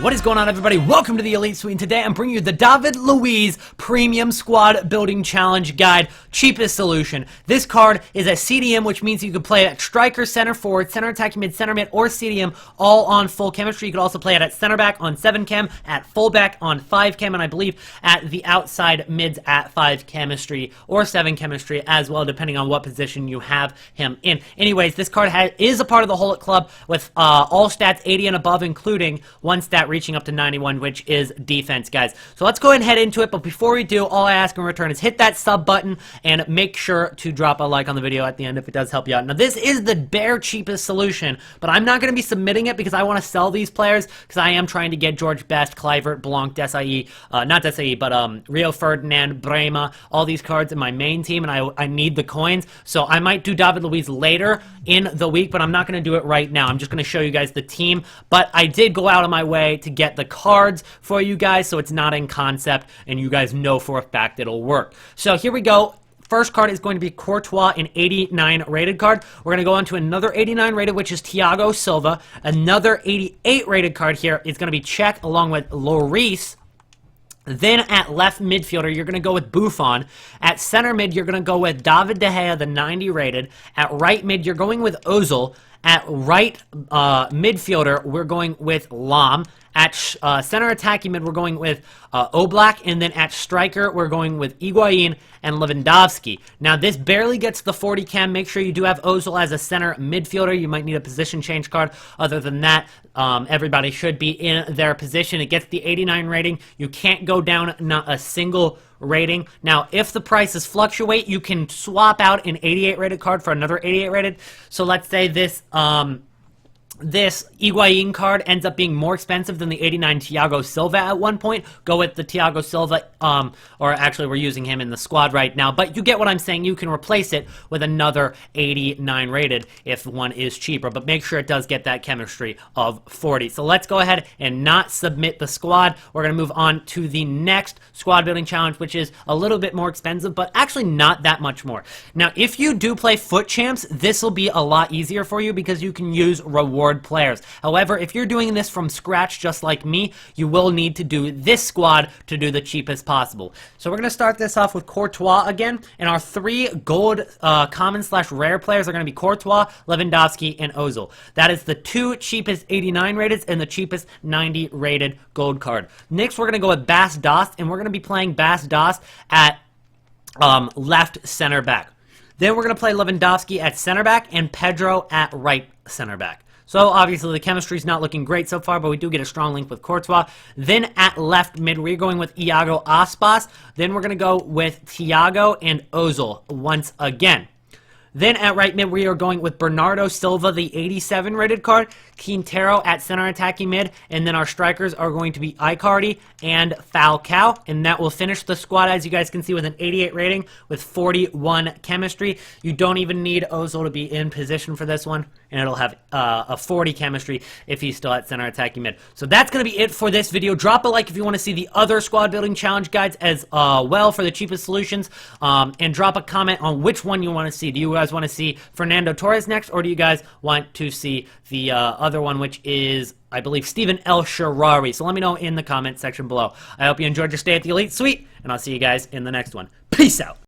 What is going on, everybody? Welcome to the Elite Suite, and today I'm bringing you the David Luiz Premium Squad Building Challenge Guide, cheapest solution. This card is a CDM, which means you can play at striker, center forward, center attacking mid, center mid, or CDM, all on full chemistry. You could also play it at center back on 7 chem, at fullback on 5 chem, and I believe at the outside mids at 5 chemistry or 7 chemistry as well, depending on what position you have him in. Anyways, this card is a part of the Hullet Club with all stats 80 and above, including one stat reaching up to 91, which is defense, guys. So let's go ahead and head into it, but before we do, all I ask in return is hit that sub button and make sure to drop a like on the video at the end if it does help you out. Now, this is the bare cheapest solution, but I'm not going to be submitting it because I want to sell these players, because I am trying to get George Best, Kluivert, Blanc, Desailly, not Desailly, but Rio Ferdinand, Brema, all these cards in my main team, and I need the coins, so I might do David Luiz later in the week, but I'm not going to do it right now. I'm just going to show you guys the team, but I did go out of my way to get the cards for you guys, so it's not in concept, and you guys know for a fact it'll work. So here we go. First card is going to be Courtois, an 89 rated card. We're going to go on to another 89 rated, which is Thiago Silva. Another 88 rated card here is going to be Czech, along with Lloris. Then at left midfielder, you're going to go with Buffon. At center mid, you're going to go with David De Gea, the 90 rated. At right mid, you're going with Ozil. At right midfielder, we're going with Lam. At center attacking mid, we're going with Oblak, and then at striker, we're going with Higuain and Lewandowski. Now, this barely gets the 40 chem. Make sure you do have Ozil as a center midfielder. You might need a position change card. Other than that, everybody should be in their position. It gets the 89 rating. You can't go down not a single rating. Now, if the prices fluctuate, you can swap out an 88 rated card for another 88 rated. So let's say this this Higuain card ends up being more expensive than the 89 Thiago Silva at one point. Go with the Thiago Silva, or actually we're using him in the squad right now, but you get what I'm saying. You can replace it with another 89 rated if one is cheaper, but make sure it does get that chemistry of 40. So let's go ahead and not submit the squad. We're going to move on to the next squad building challenge, which is a little bit more expensive, but actually not that much more. Now, if you do play FUT champs, this will be a lot easier for you because you can use reward players. However, if you're doing this from scratch just like me, you will need to do this squad to do the cheapest possible. So we're going to start this off with Courtois again, and our 3 gold common/rare players are going to be Courtois, Lewandowski, and Ozil. That is the 2 cheapest 89 rated and the cheapest 90 rated gold card. Next, we're going to go with Bas Dost, and we're going to be playing Bas Dost at left center back. Then we're going to play Lewandowski at center back and Pedro at right center back. So obviously the chemistry is not looking great so far, but we do get a strong link with Courtois. Then at left mid, we're going with Iago Aspas. Then we're going to go with Thiago and Ozil once again. Then at right mid, we are going with Bernardo Silva, the 87 rated card, Quintero at center attacking mid, and then our strikers are going to be Icardi and Falcao, and that will finish the squad, as you guys can see, with an 88 rating with 41 chemistry. You don't even need Ozil to be in position for this one, and it'll have a 40 chemistry if he's still at center attacking mid. So that's going to be it for this video. Drop a like if you want to see the other squad building challenge guides as well for the cheapest solutions, and drop a comment on which one you want to see. Do you guys want to see Fernando Torres next, or do you guys want to see the other one, which is, I believe, Stephen SHAARAWY? So let me know in the comment section below. I hope you enjoyed your stay at the Elite Suite, and I'll see you guys in the next one. Peace out.